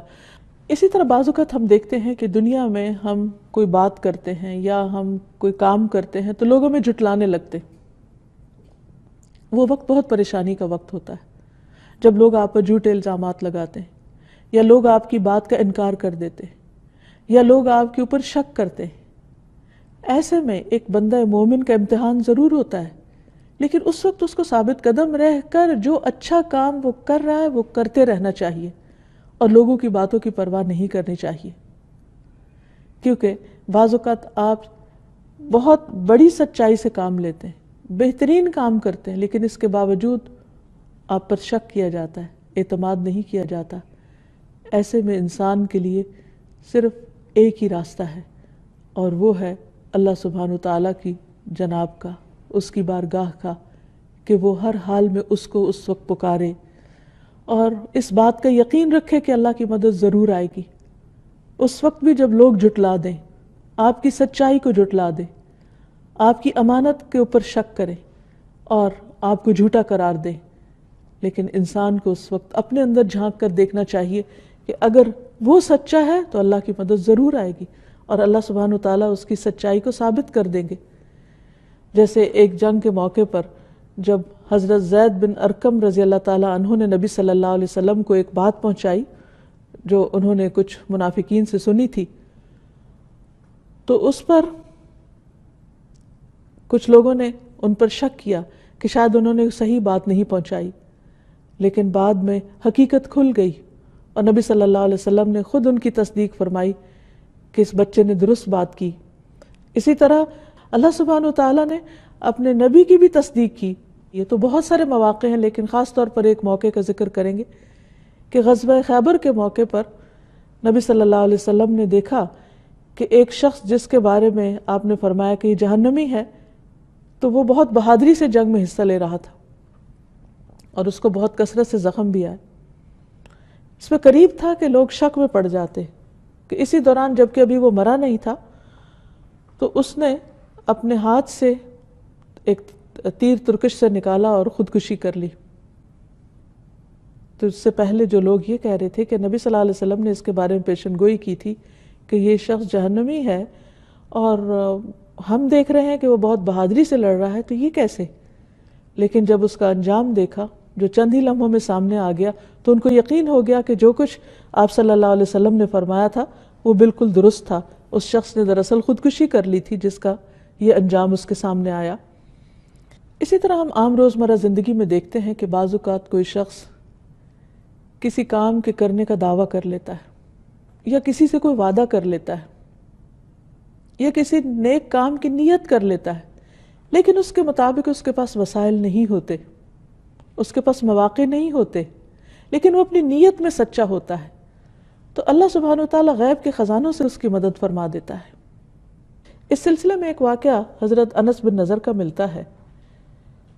اسی طرح بعض اوقات ہم دیکھتے ہیں کہ دنیا میں ہم کوئی بات کرتے ہیں یا ہم کوئی کام کرتے ہیں تو لوگوں میں جھٹلانے لگتے. وہ وقت بہت پریشانی کا وقت ہوتا ہے جب لوگ آپ پر جھوٹے الزامات لگاتے ہیں، یا لوگ آپ کی بات کا انکار کر دیتے ہیں، یا لوگ آپ کے اوپر شک کرتے ہیں. ایسے میں ایک بندہ مومن کا امتحان ضرور ہوتا ہے، لیکن اس وقت اس کو ثابت قدم رہ کر جو اچھا کام وہ کر رہا ہے وہ کرتے رہنا چاہیے اور لوگوں کی باتوں کی پرواہ نہیں کرنی چاہیے. کیونکہ بعض اوقات آپ بہت بڑی سچائی سے کام لیتے ہیں، بہترین کام کرتے ہیں، لیکن اس کے باوجود آپ پر شک کیا جاتا ہے، اعتماد نہیں کیا جاتا. ایسے میں انسان کے لیے صرف ایک ہی راستہ ہے اور وہ ہے اللہ سبحانہ تعالیٰ کی جناب کا، اس کی بارگاہ کا، کہ وہ ہر حال میں اس کو اس وقت پکارے اور اس بات کا یقین رکھے کہ اللہ کی مدد ضرور آئے گی. اس وقت بھی جب لوگ جھٹلا دیں، آپ کی سچائی کو جھٹلا دیں، آپ کی امانت کے اوپر شک کریں اور آپ کو جھوٹا قرار دیں، لیکن انسان کو اس وقت اپنے اندر جھانک کر دیکھنا چاہیے کہ اگر وہ سچا ہے تو اللہ کی مدد ضرور آئے گی اور اللہ سبحانہ تعالیٰ اس کی سچائی کو ثابت کر دیں گے. جیسے ایک جنگ کے موقع پر جب حضرت زید بن ارقم رضی اللہ تعالیٰ عنہ نے نبی صلی اللہ علیہ وسلم کو ایک بات پہنچائی جو انہوں نے کچھ منافقین سے سنی تھی، تو اس پر کچھ لوگوں نے ان پر شک کیا کہ شاید انہوں نے صحیح بات نہیں پہنچائی، لیکن بعد میں حقیقت کھل گئی اور نبی صلی اللہ علیہ وسلم نے خود ان کی تصدیق فرمائی کہ اس بچے نے درست بات کی. اسی طرح اللہ سبحانہ وتعالیٰ نے اپنے نبی کی بھی تصدیق کی. یہ تو بہت سارے مواقع ہیں لیکن خاص طور پر ایک موقع کا ذکر کریں گے کہ غزوہ خیبر کے موقع پر نبی صلی اللہ علیہ وسلم نے دیکھا کہ ایک شخص جس کے بارے میں آپ نے فرمایا کہ یہ جہنمی ہے، تو وہ بہت بہادری سے جنگ میں حصہ لے رہا تھا اور اس کو بہت کثرت سے زخم بھی آئے. اس میں قریب تھا کہ لوگ شک میں پڑ جاتے کہ اسی دوران جب کہ ابھی وہ مرا نہیں تھا تو اس نے اپنے ہاتھ سے ایک تیر ترکش سے نکالا اور خودکشی کر لی. تو اس سے پہلے جو لوگ یہ کہہ رہے تھے کہ نبی صلی اللہ علیہ وسلم نے اس کے بارے میں پیشن گوئی کی تھی کہ یہ شخص جہنمی ہے اور ہم دیکھ رہے ہیں کہ وہ بہت بہادری سے لڑ رہا ہے، تو یہ کیسے؟ لیکن جب اس کا انجام دیکھا جو چند ہی لمحوں میں سامنے آ گیا تو ان کو یقین ہو گیا کہ جو کچھ آپ صلی اللہ علیہ وسلم نے فرمایا تھا وہ بالکل درست تھا. اس شخص نے دراصل خودکشی کر لی تھی جس کا یہ انجام اس کے سامنے آیا۔ اسی طرح ہم عام روزمرہ زندگی میں دیکھتے ہیں کہ بعض اوقات کوئی شخص کسی کام کے کرنے کا دعویٰ کر لیتا ہے، یا کسی سے کوئی وعدہ کر لیتا ہے، یا کسی نیک کام کی نیت کر لیتا ہے، لیکن اس کے مطابق اس کے پاس وسائل نہیں ہوتے، اس کے پاس مواقع نہیں ہوتے، لیکن وہ اپنی نیت میں سچا ہوتا ہے، تو اللہ سبحانہ وتعالی غیب کے خزانوں سے اس کی مدد فرما دیتا ہے۔ اس سلسلے میں ایک واقعہ حضرت انس بن نضر کا ملتا ہے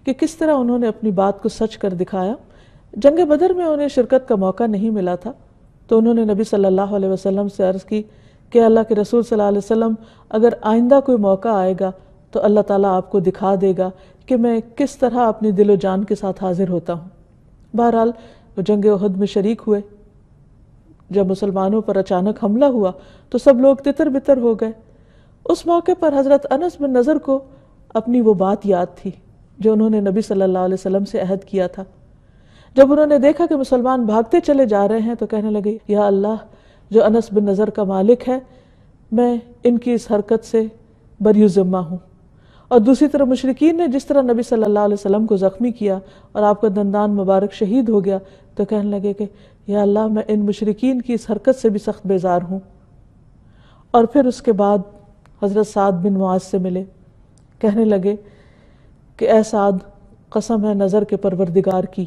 کہ کس طرح انہوں نے اپنی بات کو سچ کر دکھایا۔ جنگ بدر میں انہیں شرکت کا موقع نہیں ملا تھا، تو انہوں نے نبی صلی اللہ علیہ وسلم سے عرض کی کہ اللہ کے رسول صلی اللہ علیہ وسلم، اگر آئندہ کوئی موقع آئے گا تو اللہ تعالیٰ آپ کو دکھا دے گا کہ میں کس طرح اپنی دل و جان کے ساتھ حاضر ہوتا ہوں۔ بہرحال وہ جنگ احد میں شریک ہوئے۔ جب مسلمانوں پر اچانک حملہ ہوا تو سب لوگ تتر بتر ہو گئے۔ اس موقع پر حضرت انس بن نضر کو اپنی وہ بات یاد تھی جو انہوں نے نبی صلی اللہ علیہ وسلم سے عہد کیا تھا۔ جب انہوں نے دیکھا کہ مسلمان بھاگتے چلے جا رہے ہیں تو کہنے لگے، یا اللہ، جو انس بن نضر کا مالک ہے، میں ان کی اس حرکت سے بری ذمہ ہوں۔ اور دوسری طرف مشرکین نے جس طرح نبی صلی اللہ علیہ وسلم کو زخمی کیا اور آپ کا دندان مبارک شہید ہو گیا، تو کہنے لگے کہ یا اللہ، میں ان مشرکین کی اس حرکت سے بھی سخت بیزار ہوں۔ اور پھر اس کے بعد حضرت سعد بن معاذ سے ملے، کہنے لگے کہ اے سعد، قسم ہے نظر کے پروردگار کی،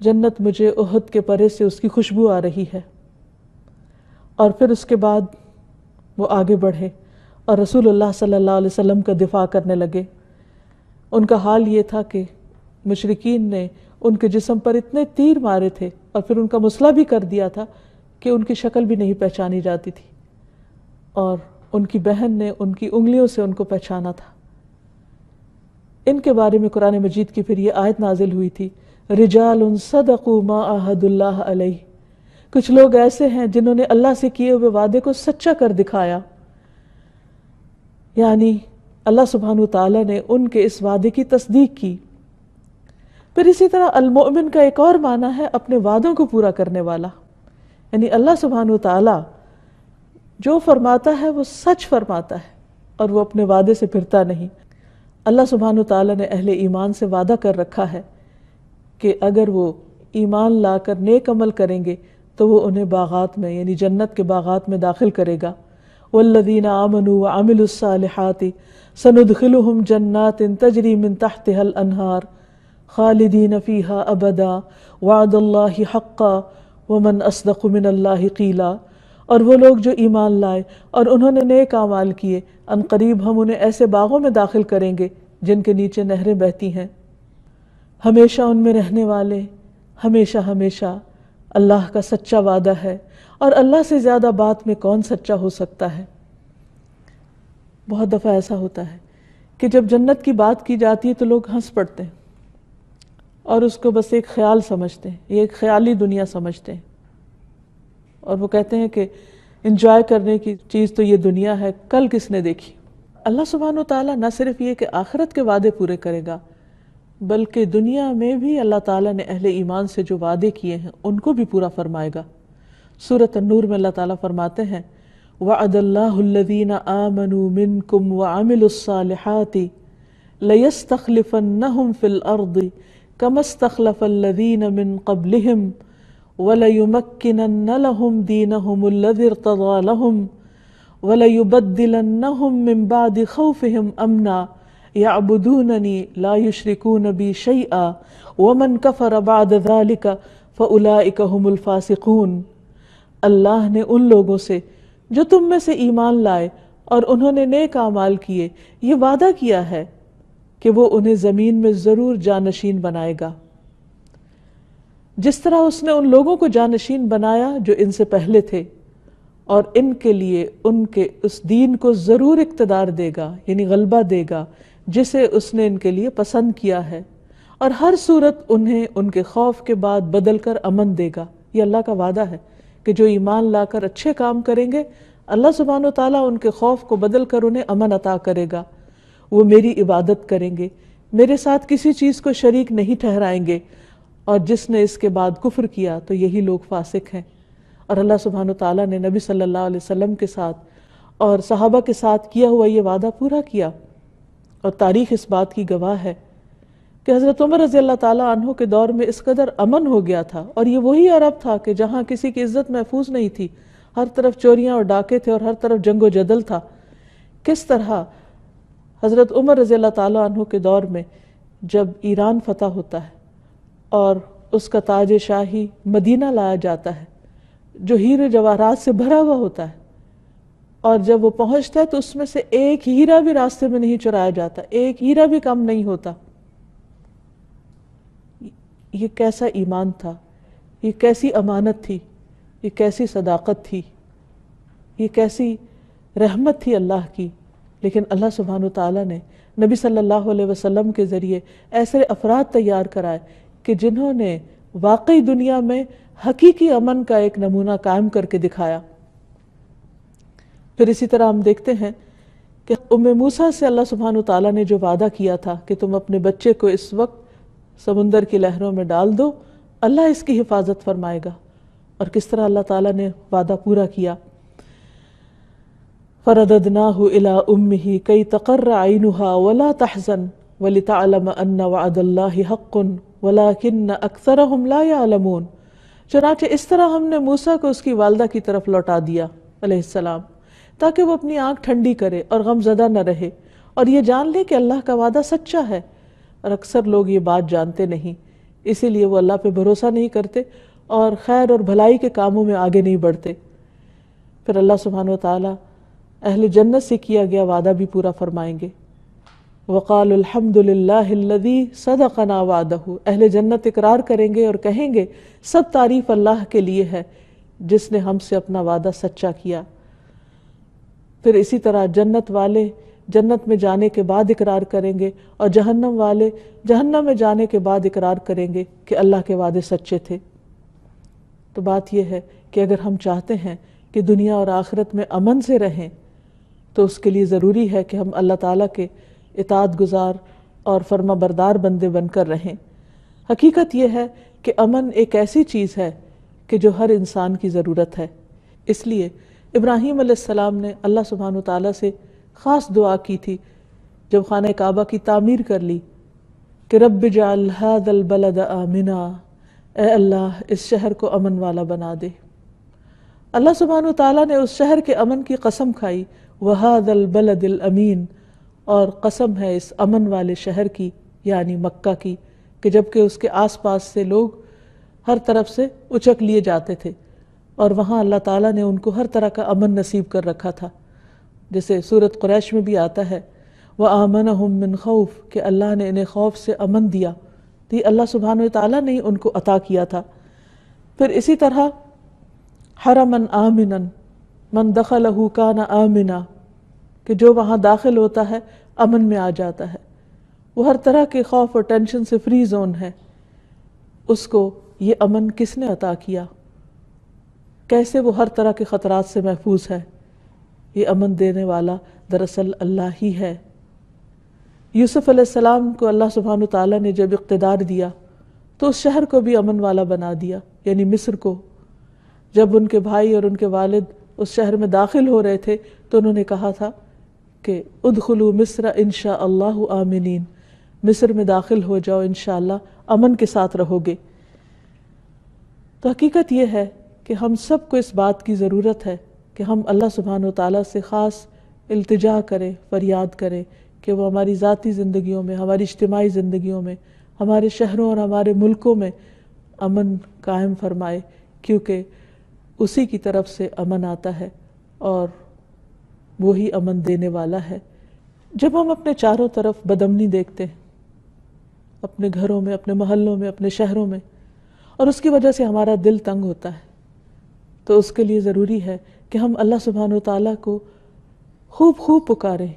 جنت مجھے احد کے پرے سے اس کی خوشبو آ رہی ہے۔ اور پھر اس کے بعد وہ آگے بڑھے اور رسول اللہ صلی اللہ علیہ وسلم کا دفاع کرنے لگے۔ ان کا حال یہ تھا کہ مشرکین نے ان کے جسم پر اتنے تیر مارے تھے اور پھر ان کا مسلح بھی کر دیا تھا کہ ان کی شکل بھی نہیں پہچانی جاتی تھی، اور ان کی بہن نے ان کی انگلیوں سے ان کو پہچانا تھا۔ ان کے بارے میں قرآن مجید کی پھر یہ آیت نازل ہوئی تھی، رجال صدقوا ما عاہدوا اللہ علیہ، کچھ لوگ ایسے ہیں جنہوں نے اللہ سے کیے ہوئے وعدے کو سچا کر دکھایا، یعنی اللہ سبحانہ وتعالی نے ان کے اس وعدے کی تصدیق کی۔ پھر اسی طرح المؤمن کا ایک اور معنی ہے اپنے وعدوں کو پورا کرنے والا، یعنی اللہ سبحانہ وتعالی جو فرماتا ہے وہ سچ فرماتا ہے اور وہ اپنے وعدے سے پھرتا نہیں۔ اللہ سبحانہ وتعالی نے اہل ایمان سے وعدہ کر رکھا ہے کہ اگر وہ ایمان لا کر نیک عمل کریں گے تو وہ انہیں باغات میں، یعنی جنت کے باغات میں داخل کرے گا۔ والذین آمنوا وعملوا الصالحات سندخلهم جنات تجری من تحتها الانہار خالدین فیہا ابدا وعد اللہ حقا ومن اصدق من اللہ قیلا۔ اور وہ لوگ جو ایمان لائے اور انہوں نے نیک اعمال کیے، ان قریب ہم انہیں ایسے باغوں میں داخل کریں گے جن کے نیچے نہریں بہتی ہیں، ہمیشہ ان میں رہنے والے، ہمیشہ ہمیشہ۔ اللہ کا سچا وعدہ ہے، اور اللہ سے زیادہ بات میں کون سچا ہو سکتا ہے۔ بہت دفعہ ایسا ہوتا ہے کہ جب جنت کی بات کی جاتی ہے تو لوگ ہنس پڑتے ہیں اور اس کو بس ایک خیال سمجھتے ہیں، یہ ایک خیالی دنیا سمجھتے ہیں، اور وہ کہتے ہیں کہ انجوائے کرنے کی چیز تو یہ دنیا ہے، کل کس نے دیکھی۔ اللہ سبحانہ وتعالیٰ نہ صرف یہ کہ آخرت کے وعدے پورے کرے گا، بلکہ دنیا میں بھی اللہ تعالیٰ نے اہل ایمان سے جو وعدے کیے ہیں ان کو بھی پورا فرمائے گا۔ سورۃ النور میں اللہ تعالیٰ فرماتے ہیں، وعد اللہ الذین آمنوا منکم وعملوا الصالحات لیستخلفنہم فی الارض کما استخلف الذین من قبلہم وَلَيُمَكِّنَنَّ لَهُمْ دِينَهُمُ الَّذِي ارْتَضَىٰ لَهُمْ وَلَيُبَدِّلَنَّهُمْ مِنْ بَعْدِ خَوْفِهِمْ أَمْنًا يَعْبُدُونَنِي لَا يُشْرِكُونَ بِي شَيْئًا وَمَنْ كَفَرَ بَعْدَ ذَلِكَ فَأُولَٰئِكَ هُمُ الْفَاسِقُونَ۔ اللہ نے ان لوگوں سے جو تم میں سے ایمان لائے اور انہوں نے نیک اعمال کیے یہ وعدہ کیا ہے کہ وہ انہیں زمین میں ضرور جانشین بنائے گا، جس طرح اس نے ان لوگوں کو جانشین بنایا جو ان سے پہلے تھے، اور ان کے لیے ان کے اس دین کو ضرور اقتدار دے گا، یعنی غلبہ دے گا جسے اس نے ان کے لیے پسند کیا ہے، اور ہر صورت انہیں ان کے خوف کے بعد بدل کر امن دے گا۔ یہ اللہ کا وعدہ ہے کہ جو ایمان لا کر اچھے کام کریں گے، اللہ سبحانہ و تعالیٰ ان کے خوف کو بدل کر انہیں امن عطا کرے گا۔ وہ میری عبادت کریں گے، میرے ساتھ کسی چیز کو شریک نہیں ٹھہرائیں گے، اور جس نے اس کے بعد کفر کیا تو یہی لوگ فاسق ہیں۔ اور اللہ سبحانہ تعالیٰ نے نبی صلی اللہ علیہ وسلم کے ساتھ اور صحابہ کے ساتھ کیا ہوا یہ وعدہ پورا کیا، اور تاریخ اس بات کی گواہ ہے کہ حضرت عمر رضی اللہ تعالیٰ عنہ کے دور میں اس قدر امن ہو گیا تھا، اور یہ وہی عرب تھا کہ جہاں کسی کی عزت محفوظ نہیں تھی، ہر طرف چوریاں اور ڈاکے تھے اور ہر طرف جنگ و جدل تھا۔ کس طرح حضرت عمر رضی اللہ تعالیٰ عنہ کے دور میں جب ایران فتح ہوتا ہے اور اس کا تاج شاہی مدینہ لایا جاتا ہے جو ہیرے جواہرات سے بھرا ہوا ہوتا ہے، اور جب وہ پہنچتا ہے تو اس میں سے ایک ہیرا بھی راستے میں نہیں چرایا جاتا، ایک ہیرا بھی کم نہیں ہوتا۔ یہ کیسا ایمان تھا، یہ کیسی امانت تھی، یہ کیسی صداقت تھی، یہ کیسی رحمت تھی اللہ کی۔ لیکن اللہ سبحانہ وتعالیٰ نے نبی صلی اللہ علیہ وسلم کے ذریعے ایسے افراد تیار کرائے کہ جنہوں نے واقعی دنیا میں حقیقی امن کا ایک نمونہ قائم کر کے دکھایا۔ پھر اسی طرح ہم دیکھتے ہیں کہ ام موسیٰ سے اللہ سبحانہ وتعالیٰ نے جو وعدہ کیا تھا کہ تم اپنے بچے کو اس وقت سمندر کی لہروں میں ڈال دو، اللہ اس کی حفاظت فرمائے گا، اور کس طرح اللہ تعالیٰ نے وعدہ پورا کیا۔ فَرَدَدْنَاهُ إِلَىٰ أُمِّهِ كَيْ تَقَرَّ عَيْنُهَا وَلَا تَحْزَنْ وَلِتَعْلَمَ أَنَّ وَعْدَ اللَّهِ حَقٌّ وَلَٰكِنَّ أَكْثَرَهُمْ لَا يَعْلَمُونَ۔ چنانچہ اس طرح ہم نے موسیٰ کو اس کی والدہ کی طرف لوٹا دیا علیہ السلام، تاکہ وہ اپنی آنکھ ٹھنڈی کرے اور غم زدہ نہ رہے، اور یہ جان لے کہ اللہ کا وعدہ سچا ہے، اور اکثر لوگ یہ بات جانتے نہیں، اسی لیے وہ اللہ پہ بھروسہ نہیں کرتے اور خیر اور بھلائی کے کاموں میں آگے نہیں بڑھتے۔ پھر اللہ سبحانہ وتعالیٰ اہل جنت سے کیا گیا وعدہ بھی پورا فرمائیں گے۔ وَقَالُوا الْحَمْدُ لِلَّهِ الَّذِي صَدَقَنَا وَعْدَهُ، اہل جنت اقرار کریں گے اور کہیں گے سب تعریف اللہ کے لیے ہے جس نے ہم سے اپنا وعدہ سچا کیا۔ پھر اسی طرح جنت والے جنت میں جانے کے بعد اقرار کریں گے، اور جہنم والے جہنم میں جانے کے بعد اقرار کریں گے کہ اللہ کے وعدے سچے تھے۔ تو بات یہ ہے کہ اگر ہم چاہتے ہیں کہ دنیا اور آخرت میں امن سے رہیں تو اس کے لیے ضروری ہے کہ ہم اللہ تعالیٰ کے اطاعت گزار اور فرما بردار بندے بن کر رہیں۔ حقیقت یہ ہے کہ امن ایک ایسی چیز ہے کہ جو ہر انسان کی ضرورت ہے۔ اس لیے ابراہیم علیہ السلام نے اللہ سبحانہ وتعالیٰ سے خاص دعا کی تھی جب خانہ کعبہ کی تعمیر کر لی کہ رب اجعل ھذا البلد آمنا، اے اللہ اس شہر کو امن والا بنا دے۔ اللہ سبحانہ وتعالیٰ نے اس شہر کے امن کی قسم کھائی، وَھَذَا الْبَلَدِ الْأَمِينَ، اور قسم ہے اس امن والے شہر کی یعنی مکہ کی، کہ جبکہ اس کے آس پاس سے لوگ ہر طرف سے اچک لیے جاتے تھے، اور وہاں اللہ تعالیٰ نے ان کو ہر طرح کا امن نصیب کر رکھا تھا، جیسے سورۃ قریش میں بھی آتا ہے وَآمَنَهُم مِّن خَوْف، کہ اللہ نے انہیں خوف سے امن دیا، تو یہ اللہ سبحانہ وتعالیٰ نے ان کو عطا کیا تھا۔ پھر اسی طرح حرمن آمنن من دخلہ کان آمنا، کہ جو وہاں داخل ہوتا ہے امن میں آ جاتا ہے، وہ ہر طرح کے خوف اور ٹینشن سے فری زون ہے۔ اس کو یہ امن کس نے عطا کیا؟ کیسے وہ ہر طرح کے خطرات سے محفوظ ہے؟ یہ امن دینے والا دراصل اللہ ہی ہے۔ یوسف علیہ السلام کو اللہ سبحانہ تعالیٰ نے جب اقتدار دیا تو اس شہر کو بھی امن والا بنا دیا، یعنی مصر کو۔ جب ان کے بھائی اور ان کے والد اس شہر میں داخل ہو رہے تھے تو انہوں نے کہا تھا کہ ادخلوا مصر انشاء اللہ آمنین، مصر میں داخل ہو جاؤ انشاءاللہ امن کے ساتھ رہو گے۔ تو حقیقت یہ ہے کہ ہم سب کو اس بات کی ضرورت ہے کہ ہم اللہ سبحانہ وتعالیٰ سے خاص التجا کریں، فریاد کریں کہ وہ ہماری ذاتی زندگیوں میں، ہماری اجتماعی زندگیوں میں، ہمارے شہروں اور ہمارے ملکوں میں امن قائم فرمائے، کیونکہ اسی کی طرف سے امن آتا ہے اور وہی امن دینے والا ہے۔ جب ہم اپنے چاروں طرف بدامنی دیکھتے ہیں، اپنے گھروں میں، اپنے محلوں میں، اپنے شہروں میں، اور اس کی وجہ سے ہمارا دل تنگ ہوتا ہے، تو اس کے لیے ضروری ہے کہ ہم اللہ سبحانہ وتعالیٰ کو خوب خوب پکاریں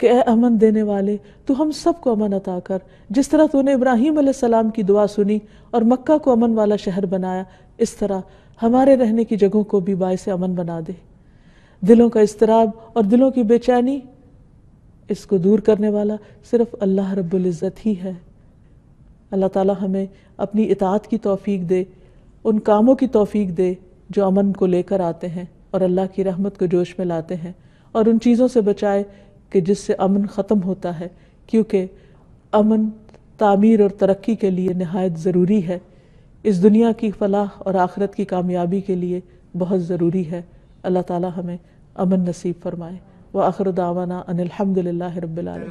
کہ اے امن دینے والے، تو ہم سب کو امن عطا کر، جس طرح تو نے ابراہیم علیہ السلام کی دعا سنی اور مکہ کو امن والا شہر بنایا، اس طرح ہمارے رہنے کی جگہوں کو بھی باعث امن بنا دے۔ دلوں کا اضطراب اور دلوں کی بے چینی، اس کو دور کرنے والا صرف اللہ رب العزت ہی ہے۔ اللہ تعالی ہمیں اپنی اطاعت کی توفیق دے، ان کاموں کی توفیق دے جو امن کو لے کر آتے ہیں اور اللہ کی رحمت کو جوش میں لاتے ہیں، اور ان چیزوں سے بچائے کہ جس سے امن ختم ہوتا ہے، کیونکہ امن تعمیر اور ترقی کے لیے نہایت ضروری ہے، اس دنیا کی فلاح اور آخرت کی کامیابی کے لیے بہت ضروری ہے۔ اللہ تعالی ہمیں امن نصیب فرمائے۔ وآخر دعوانا ان الحمد للہ رب العالمین۔